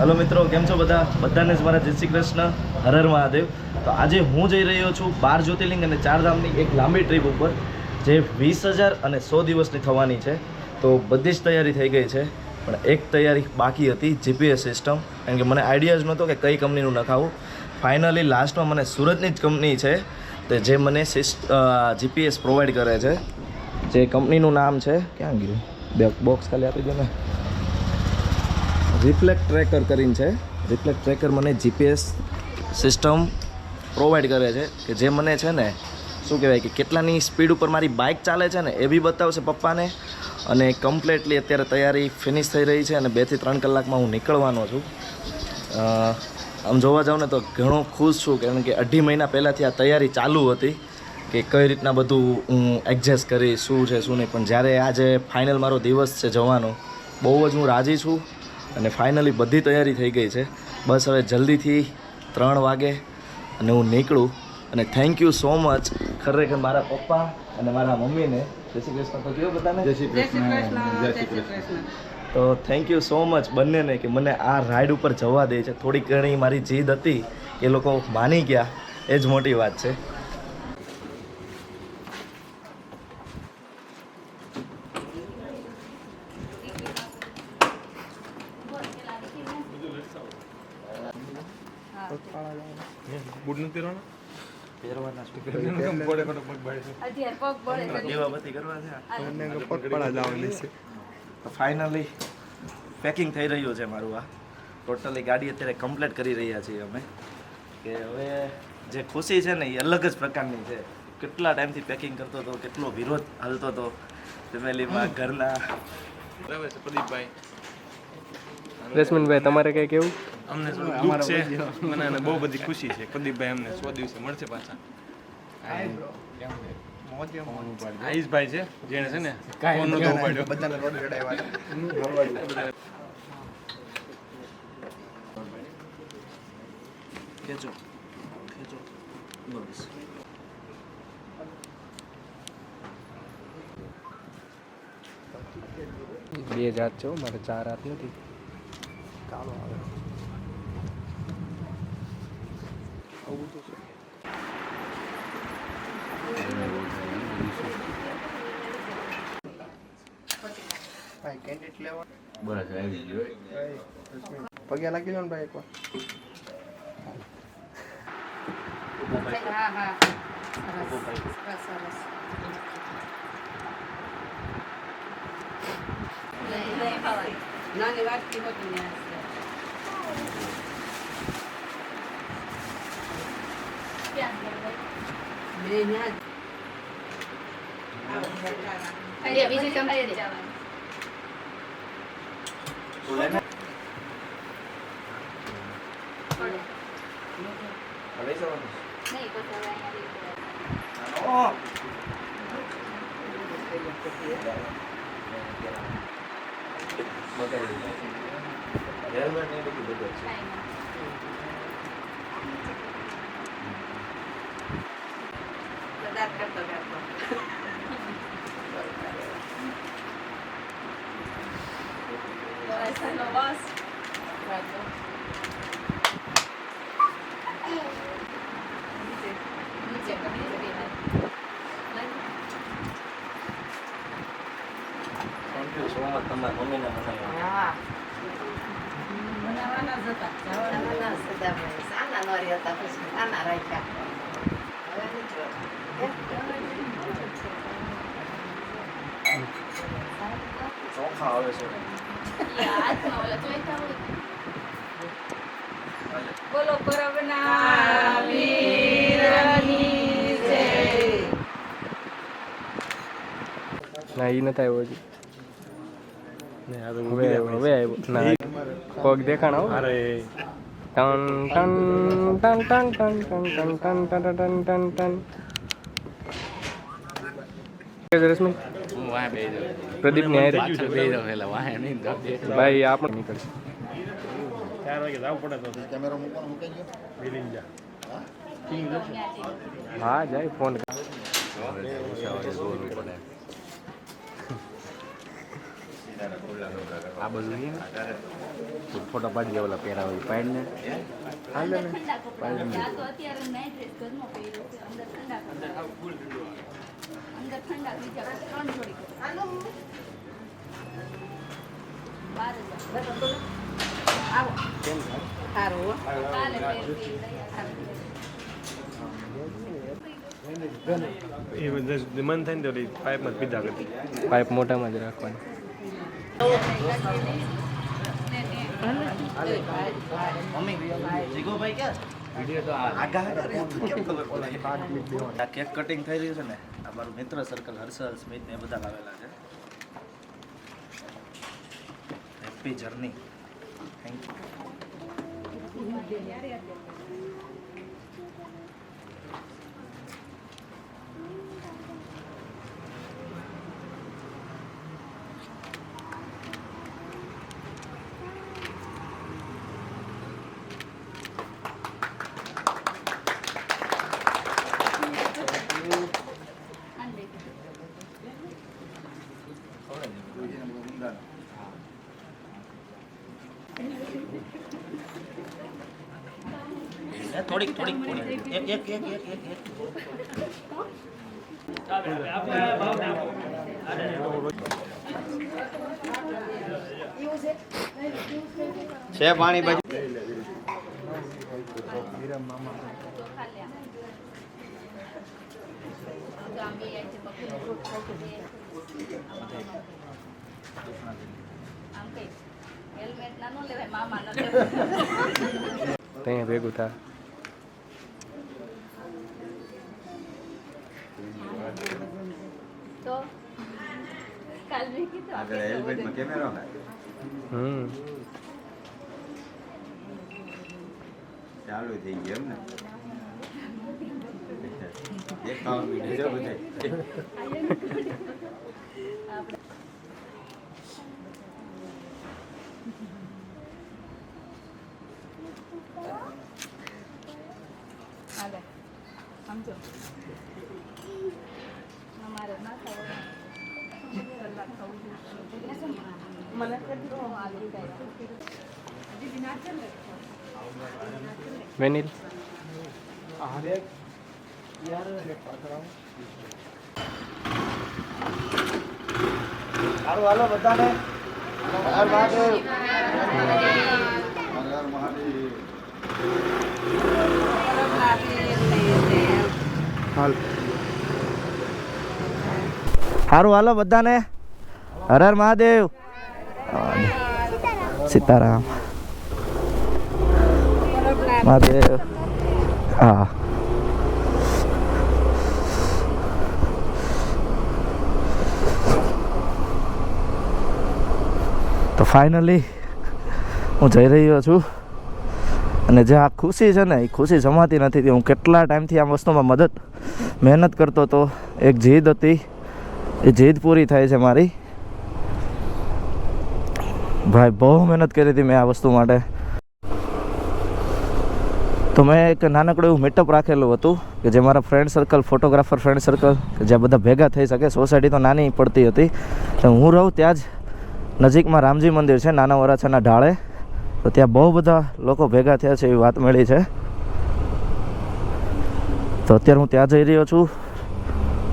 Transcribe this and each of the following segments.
Hello मित्रों, केम छो बधाने ज मारा जय श्री कृष्ण, हर हर महादेव। तो आज हूँ जई रह्यो छुं 12 ज्योतिर्लिंग अने 4 धामनी एक लांबी ट्रीप पर जे 20,000 અને 100 દિવસની થવાની છે। तो बधी ज तैयारी થઈ ગઈ છે, પણ એક તૈયારી બાકી હતી, જીપીએસ સિસ્ટમ। કારણ કે મને આઈડિયા જ નહોતો કે કઈ કંપનીનું નખાવું। ફાઇનલી લાસ્ટમાં મને સુરતની જ કંપની છે તે જે મને જીપીએસ પ્રોવાઈડ કરે છે। જે કંપનીનું નામ છે, ક્યાં ગયું બોક્સ ખાલી આપી દો ને, રિફ્લેક્ટ ટ્રેકર કરીને છે। રિફ્લેક્ટ ટ્રેકર મને જીપીએસ સિસ્ટમ પ્રોવાઈડ કરે છે કે જે મને છે ને શું કહેવાય કે કેટલાની સ્પીડ ઉપર મારી બાઇક ચાલે છે ને એ બી બતાવશે પપ્પાને। અને કમ્પ્લીટલી અત્યારે તૈયારી ફિનિશ થઈ રહી છે અને 2 થી 3 કલાકમાં હું નીકળવાનો છું। આમ જોવા જાઉં ને તો ઘણો ખુશ છું, કારણ કે 2.5 મહિના પહેલાંથી આ તૈયારી ચાલુ હતી કે કઈ રીતના બધું હું એડજસ્ટ કરીશ, શું છે શું નહીં। પણ જ્યારે આજે ફાઇનલ મારો દિવસ છે જવાનો, બહુ જ હું રાજી છું અને ફાઇનલી બધી તૈયારી થઈ ગઈ છે। બસ હવે જલ્દીથી 3 વાગે અને હું નીકળું। અને થેન્ક યુ સો મચ ખરેખર મારા પપ્પા અને મારા મમ્મીને। જય શ્રી કૃષ્ણ તો કયો બધાને જય શ્રી કૃષ્ણ, જય શ્રી કૃષ્ણ। તો થેન્ક યુ સો મચ બંનેને કે મને આ રાઈડ ઉપર જવા દે છે। થોડી ઘણી મારી જીદ હતી, એ લોકો માની ગયા, એ જ મોટી વાત છે। બુટ નથી પહેરવાના? પહેરવાના છે, ફાઇનલી પેકિંગ થઈ રહ્યું છે મારું। આ ટોટલી ગાડી અત્યારે કમ્પ્લીટ કરી રહ્યા છીએ અમે, કે હવે જે ખુશી છે ને એ અલગ જ પ્રકારની છે। કેટલા ટાઈમથી પેકિંગ કરતો હતો, કેટલો વિરોધ હાલતો હતો ફેમિલીમાં, ઘરના। પ્રદીપભાઈ, રશ્મિનભાઈ તમારે કંઈ કેવું? અમને થોડું દુઃખ છે, મને અને બહુ બધી ખુશી છે। પ્રદીપભાઈ અમને 100 દિવસે મળશે પાછા। આયુષભાઈ છે જેને છે ને ફોન નતો ઉપાડ્યો, બધાને રોડ ચડાવ્યા। ખેંચો ખેંચો, બસ। બે જાત છો, મારે 4 હાથ નથી। કાળો આવે આવું તો છે। ભાઈ કેન્ડિડ લેવા બસ આવી ગયો, પગે લાગી લો ને ભાઈ એકવાર। હા હા સરસ સરસ। નાની વાત થી હોતી ને બીજી કંપની તમારા મમ્મીને બનાવ્યા। બનાવવાના જ હતા, જવાના જ હતા, સાના નોરી હતા, પછી નાના રાખ્યા। ચોખા આવે છે, બોલો પરબના વીરની જય। ના એ નથી આવ્યો હજી, હવે આવ્યો ના, પગ દેખાણો। અરે ton ton ton ton ton ton ton ton ton ton ton ton. Rashmi હું વાહ બે જાઉં, પ્રદીપ ને પાછળ બે જાઉં, એટલે વાહ નહીં ભાઈ આપણે નીકળશે। 4 વાગે જવું પડે તો કેમેરો મૂકવાનું મૂકી ગયો વેલીન જા। હા જાય ફોન આ બધું છે ને ફોટો પાડી દે ઓલા પહેરા હોય પાડીને હાલે ને એ મન થાય ને તો પાઇપમાં જ પીધા કરતી પાઇપ મોટામાં જ રાખવાની. આ કેક કટિંગ થઈ રહ્યું છે ને આ મારું મિત્ર સર્કલ હર્ષલ સ્મિત ને એ બધા લાવેલા છે. Happy journey. Thank you. થોડીક એક છે પાણી બાજુ ત્યાં ભેગું થાય. તો કાલ મેં કીધું આગળ હેલ્મેટમાં કેમેરો ચાલુ થઈ ગયું એમ ને દેખાવા મીઠે જો બધે હાલે સમજો અમારે ના થવું કલાક થવું મને વેનિલ સારું હાલો બધાને. હર મહાદેવ. સારું હાલો બધાને. હર હર મહાદેવ. સીતારામ મહાદેવ. હા તો ફાઇનલી હું જઈ રહ્યો છું અને જે આ ખુશી છે ને એ ખુશી જમાતી નથી. હું કેટલા ટાઈમથી આ વસ્તુમાં મહેનત કરતો હતો. એક જીદ હતી એ જીદ પૂરી થાય છે મારી. ભાઈ બહુ મહેનત કરી હતી મેં આ વસ્તુ માટે. તો મેં એક નાનકડું એવું મીટઅપ રાખેલું હતું કે જે મારા friend circle photographer friend circle કે જ્યાં બધા ભેગા થઈ શકે. સોસાયટી તો નાની પડતી હતી તો હું રહું ત્યાં જ નજીકમાં રામજી મંદિર છે નાના વરાછાના ઢાળે. તો ત્યાં બહુ બધા લોકો ભેગા થયા છે એવી વાત મળી છે. તો અત્યારે હું ત્યાં જઈ રહ્યો છું.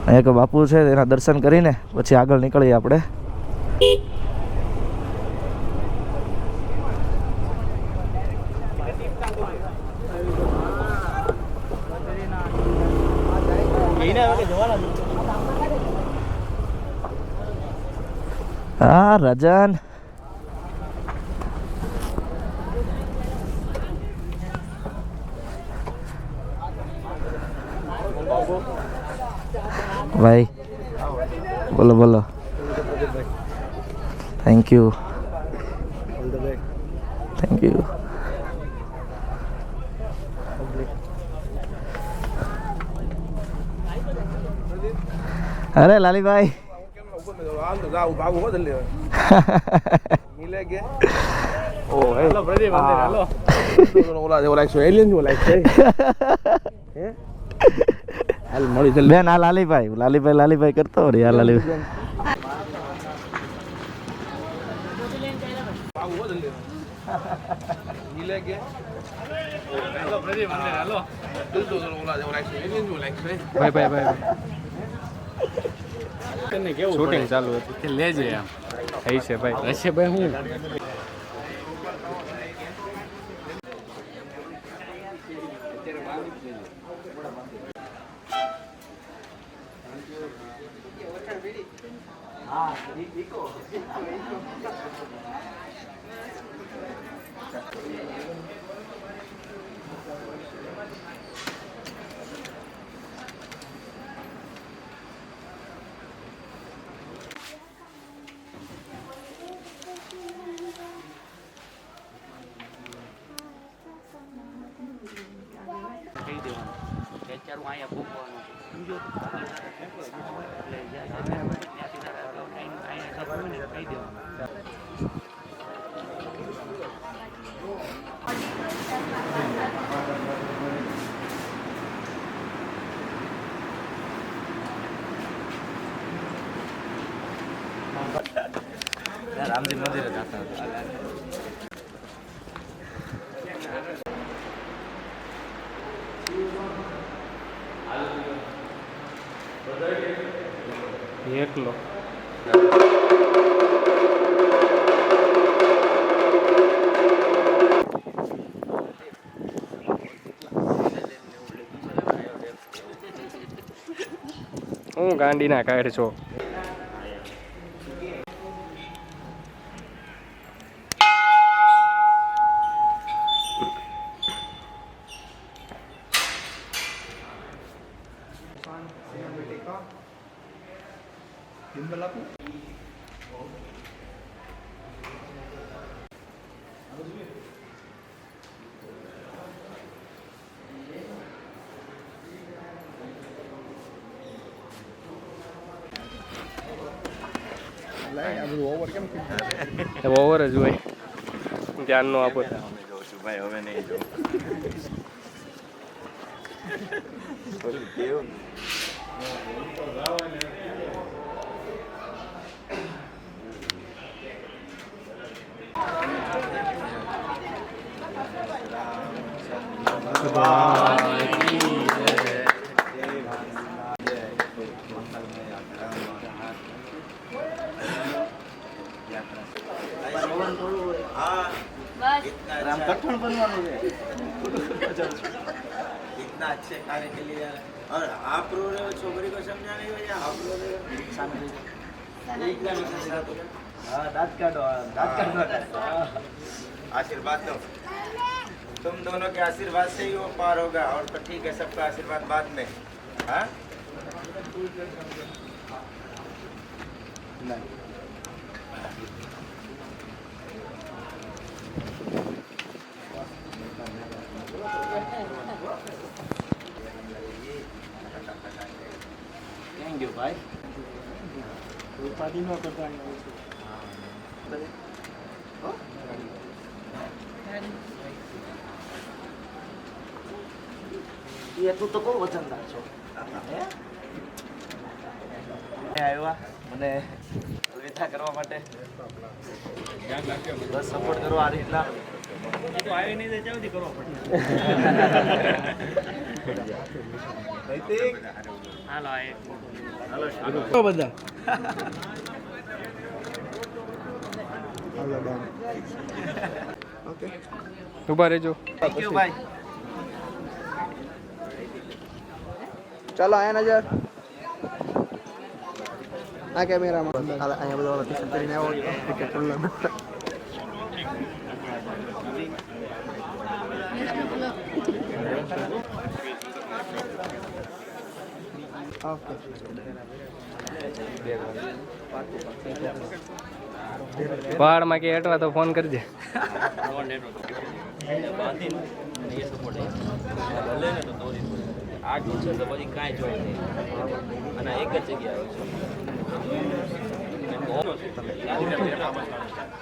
અહીંયા એક બાપુ છે એના દર્શન કરીને પછી આગળ નીકળીએ આપણે. હા રજન ભાઈ બોલો બોલો. Thank you thank you. અરે લાલીભાઈ બેન આ લાલીભાઈ કરતો રે આ લાલીભાઈ. હાલો પ્રદીપ અંદર હાલો ભાઈ તને કેવું શૂટિંગ ચાલુ હતું કે લેજે આમ થઈ છે ભાઈ હશે ભાઈ હું કહી દેવાનું કે અત્યારે હું અહીંયા ભૂખવાનો સમજો એટલે ત્યાંથી અહીંયા સફળ ને કહી દેવાનું રામજી મંદિરે જતા હતા એકલો હું ગાંડીના કાઢ છો ડિમ્પલ આપું લાઈ આ બધું ઓવર કેમ થયું ઓવર જ હોય ધ્યાન નો આપો ભાઈ હવે નહીં જો થોડું કેવું राम कठण बनवानो है इतना अच्छे कार्य के लिए और आप रो रहे हो छोकरी को समझाने हो या आप रो रहे हो एकदम हाँ दांत काटो आशीर्वाद दो तुम दोनों के आशीर्वाद से ही वो पार होगा और तो ठीक है सबका आशीर्वाद बाद में हाँ थैंक यू भाई ઉપાધિ ન કરતા ये तू तो બહુ વચનદાર છો હે આવ્યા મને વિધા કરવા માટે બસ સપોર્ટ કરો આ રીતના તો આવી નહીં તો જલ્દી કરવો પડે હાલો આ બધા ઓકે ઉભા રહેજો થેન્ક યુ ભાઈ ચાલો આયા નજર આ કેમેરામાં અહીંયા બધા ટી-શર્ટ પહેરીને આવો ક્રિકેટ ટુર્નામેન્ટ ઓકે પહાડમાં કે હટવા તો ફોન કરજે આગળ છે તો પછી કાંઈ જોઈ નહીં અને એક જ જગ્યાએ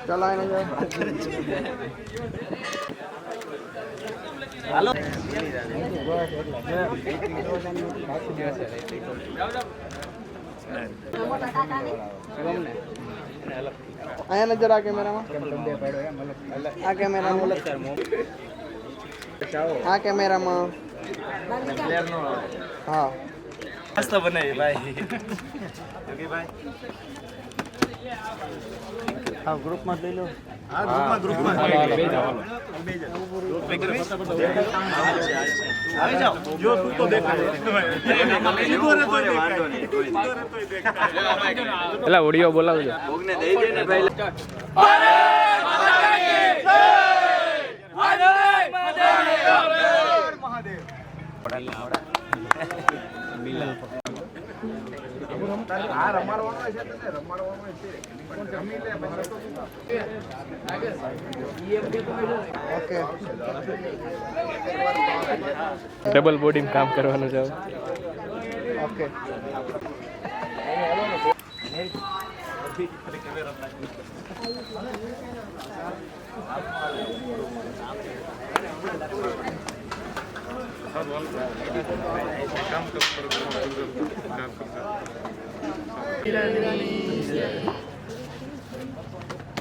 ચાલો આયા નજર હાલો મોટા કાકા ને અહીંયા નજર આ કેમેરામાં આ કેમેરામાં આ કેમેરામાં હા મસ્ત બનાવી ભાઈ હા ગ્રુપમાં લઈ લો પેલા ઓડિયો બોલાવજો ઓકે ડબલ બોડીમાં કામ કરવાનું છે ઓકે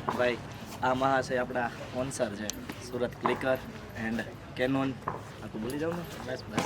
ભાઈ આ મહા છે આપણા સ્પોન્સર છે સુરત ક્લિકર એન્ડ કેનોન આખું બોલી જાઉં ને બસ બસ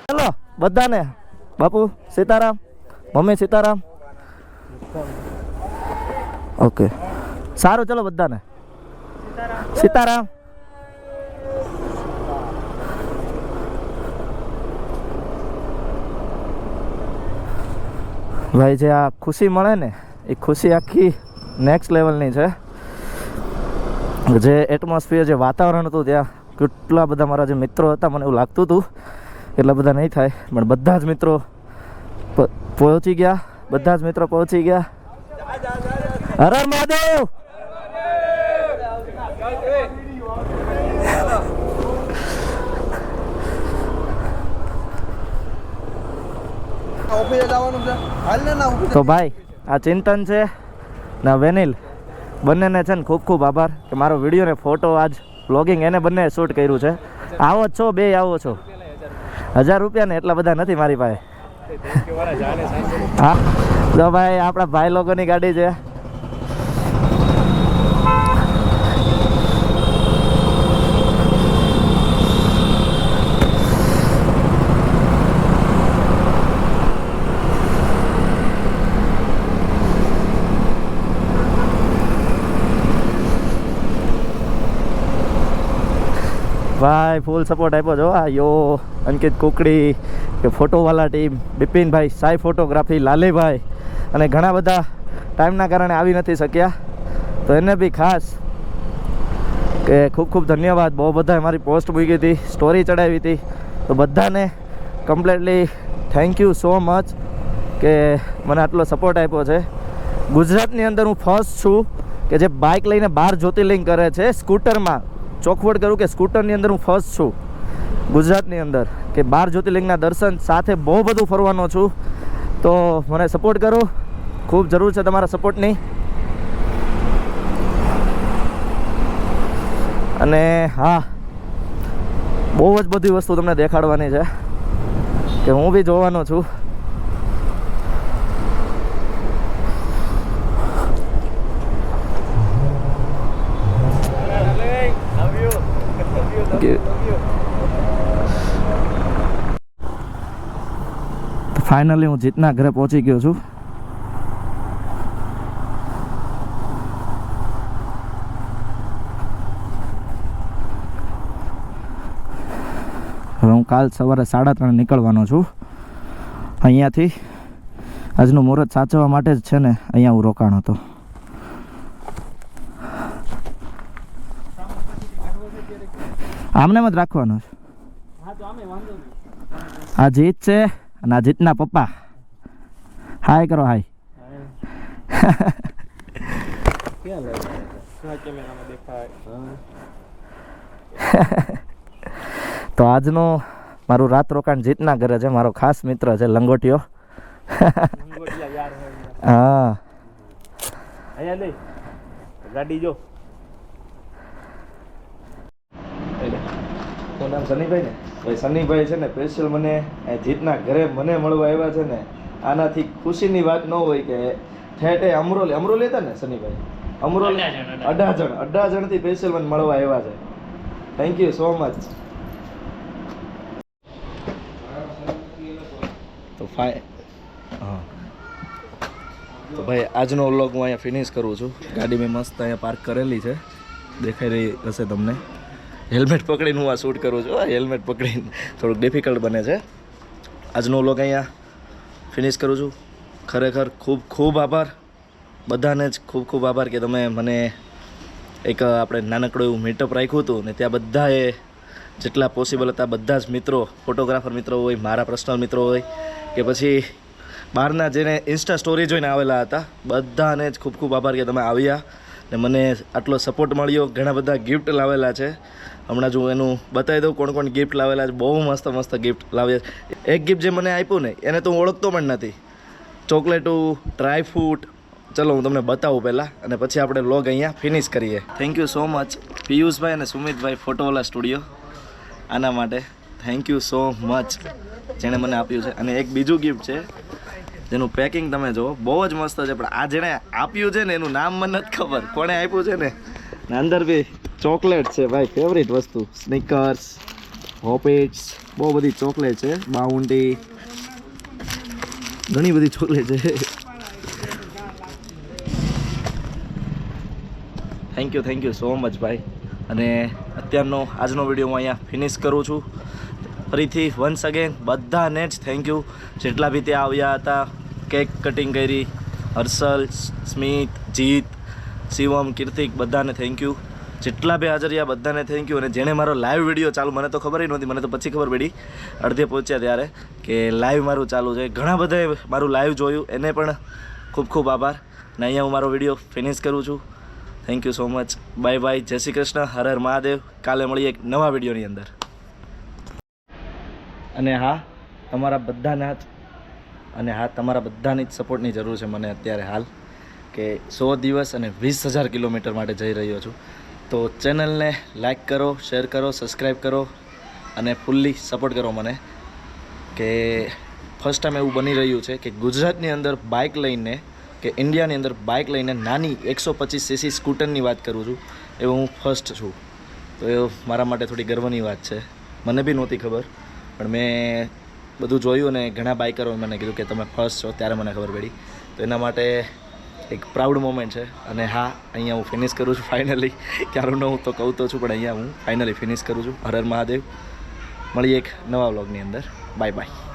ચલો બધાને બાપુ સીતારામ મમ્મી સીતારામ ઓકે સારું ચલો બધાને સીતારામ ભાઈ જે આ ખુશી મળે ને એ ખુશી આખી નેક્સ્ટ લેવલની છે જે એટમોસ્ફિયર જે વાતાવરણ હતું ત્યાં કેટલા બધા મારા જે મિત્રો હતા મને એવું લાગતું હતું એટલા બધા નહીં થાય પણ બધા જ મિત્રો પહોંચી ગયા બધા જ મિત્રો પહોંચી ગયા હર હર મહાદેવ ઓફિસે જવાનું છે હાલ ને ના ઓફિસે તો ભાઈ આ ચિંતન છે ના વેનિલ બંનેને છે ને ખૂબ ખૂબ આભાર કે મારો વિડીયો ને ફોટો આજ વ્લોગિંગ એને બંને શૂટ કર્યું છે આવો જ છો બે આવો છો 1000 રૂપિયા ને એટલા બધા નથી મારી પાસે હા તો ભાઈ આપણા ભાઈ લોકોની ગાડી છે ભાઈ ફૂલ સપોર્ટ આપ્યો છો આ યો અંકિત કુકડી કે ફોટોવાલા ટીમ બિપિનભાઈ સાઈ ફોટોગ્રાફી લાલીભાઈ અને ઘણા બધા ટાઈમના કારણે આવી નથી શક્યા તો એને બી ખાસ કે ખૂબ ખૂબ ધન્યવાદ બહુ બધા મારી પોસ્ટ મૂકી હતી સ્ટોરી ચડાવી હતી તો બધાને completely thank you so much કે મને આટલો સપોર્ટ આપ્યો છે ગુજરાતની અંદર હું ફર્સ્ટ છું કે જે બાઇક લઈને 12 જ્યોતિર્લિંગ કરે છે સ્કૂટરમાં ચોખવટ કરું કે સ્કૂટરની અંદર હું ફર્સ્ટ છું ગુજરાતની અંદર કે 12 જ્યોતિર્લિંગના દર્શન સાથે બહુ બધું ફરવાનો છું તો મને સપોર્ટ કરો ખૂબ જરૂર છે તમારા સપોર્ટની અને હા બહુ જ બધી વસ્તુ તમને દેખાડવાની છે કે હું બી જોવાનો છું ફાઇનલી હું જીતના ઘરે પહોંચી ગયો છું હવે હું કાલ સવારે 3:30 નીકળવાનો છું અહીંયાથી આજનું મુહૂર્ત સાચવવા માટે જ છે ને અહીંયા હું રોકાણ હતો આમને જ રાખવાનો છે આ જીત છે અને આ જીતના પપ્પા હાય કરો હાય ક્યાં લાગે કેમેરામાં દેખાય તો આજનો મારું રાત રોકાણ જીતના ઘરે છે, મારો ખાસ મિત્ર છે લંગોટિયો. હા અહીંયા નહીં ગાડી જો. તો નામ સનીભાઈ ને ભાઈ, સનીભાઈ છે ને સ્પેશિયલ મને જીતના ઘરે મને મળવા આવ્યા છે ને. આનાથી ખુશીની વાત ન હોય કે ઠેઠે અમરોલી હતા ને સનીભાઈ, અમરોલી અડાજણથી સ્પેશિયલ મને મળવા આવ્યા છે. Thank you so much. તો હા તો ભાઈ આજનો વ્લોગ હું અહીંયા ફિનિશ કરું છું. ગાડી મેં મસ્ત અહીંયા પાર્ક કરેલી છે, દેખાઈ રહી હશે તમને. હેલ્મેટ પકડીને હું આ શૂટ કરું છું. હેલ્મેટ પકડીને થોડુંક ડિફિકલ્ટ બને છે. આજનો વ્લોગ અહીંયા ફિનિશ કરું છું. ખરેખર ખૂબ ખૂબ આભાર બધાને જ, ખૂબ ખૂબ આભાર કે તમે મને એક આપણે નાનકડું એવું મીટઅપ રાખ્યું હતું ને ત્યાં બધાએ જેટલા પોસિબલ હતા બધા જ મિત્રો, ફોટોગ્રાફર મિત્રો હોય, મારા પર્સનલ મિત્રો હોય કે પછી બહારના જેને ઇન્સ્ટા સ્ટોરી જોઈને આવેલા હતા, બધાને જ ખૂબ ખૂબ આભાર કે તમે આવ્યા ને મને આટલો સપોર્ટ મળ્યો. ઘણા બધા ગિફ્ટ લાવેલા છે, હમણાં જો એનું બતાવી દઉં કોણ કોણ ગિફ્ટ લાવેલા છે. બહુ મસ્ત મસ્ત ગિફ્ટ લાવ્યા. એક ગિફ્ટ જે મને આપ્યું ને એને તો હું ઓળખતો પણ નથી. ચોકલેટું, ડ્રાય ફ્રૂટ. ચલો હું તમને બતાવું પહેલાં અને પછી આપણે વ્લોગ અહીંયા ફિનિશ કરીએ. થેન્ક યુ સો મચ પિયુષભાઈ અને સુમિતભાઈ ફોટોવાલા સ્ટુડિયો, આના માટે થેન્ક યુ સો મચ જેણે મને આપ્યું છે. અને એક બીજું ગિફ્ટ છે જેનું પેકિંગ તમે જુઓ, બહુ જ મસ્ત છે. પણ આ જેણે આપ્યું છે ને એનું નામ મને નથી ખબર કોણે આપ્યું છે ને અંદર બી ચોકલેટ છે ભાઈ, ફેવરિટ વસ્તુ. સ્નિકર્સ, હોપિટ્સ, બહુ બધી ચોકલેટ છે. બાઉન્ટી, ઘણી બધી ચોકલેટ છે. થેન્ક યુ સો મચ ભાઈ. અને અત્યારનો આજનો વિડીયો હું અહીંયા ફિનિશ કરું છું. ફરીથી વન્સ અગેન બધાને જ થેન્ક યુ જેટલા બી ત્યાં આવ્યા હતા. કેક કટિંગ કરી, હર્ષલ, સ્મિત, જીત, શિવમ, કીર્તિક, બધાને થેન્ક યુ. જેટલા બી હાજર રહ્યા બધાને થેન્ક યુ. અને જેણે મારો લાઈવ વિડીયો ચાલુ, મને તો ખબર નહોતી, મને તો પછી ખબર પડી અડધે પહોંચ્યા ત્યારે કે લાઈવ મારું ચાલુ છે. ઘણા બધાએ મારું લાઈવ જોયું, એને પણ ખૂબ ખૂબ આભાર. ને અહીંયા હું મારો વિડીયો ફિનિશ કરું છું. Thank you so much. Bye bye. જય શ્રી કૃષ્ણ. હર હર મહાદેવ. કાલે મળીએ એક નવા વિડીયોની અંદર. અને હા તમારા બધાના જ તમારા બધાની જ સપોર્ટની જરૂર છે મને અત્યારે હાલ, કે 100 દિવસ અને 20,000 કિલોમીટર માટે જઈ રહ્યો છું. તો ચેનલને લાઈક કરો, શેર કરો, સબસ્ક્રાઈબ કરો અને ફૂલ્લી સપોર્ટ કરો મને. કે ફર્સ્ટ ટાઈમ એવું બની રહ્યું છે કે ગુજરાતની અંદર બાઇક લઈને કે ઇન્ડિયાની અંદર બાઇક લઈને નાની 125cc સ્કૂટરની વાત કરું છું, એવું હું ફર્સ્ટ છું. તો એ મારા માટે થોડી ગર્વની વાત છે. મને બી નહોતી ખબર, પણ મેં બધું જોયું અને ઘણા બાઇકરોએ મને કીધું કે તમે ફર્સ્ટ છો, ત્યારે મને ખબર પડી. તો એના માટે એક પ્રાઉડ મોમેન્ટ છે. અને હા અહીંયા હું ફિનિશ કરું છું ફાઇનલી. ક્યારનો હું તો કહું તો છું, પણ અહીંયા હું ફાઇનલી ફિનિશ કરું છું. હર હર મહાદેવ. મળીએ એક નવા વ્લોગની અંદર. Bye bye.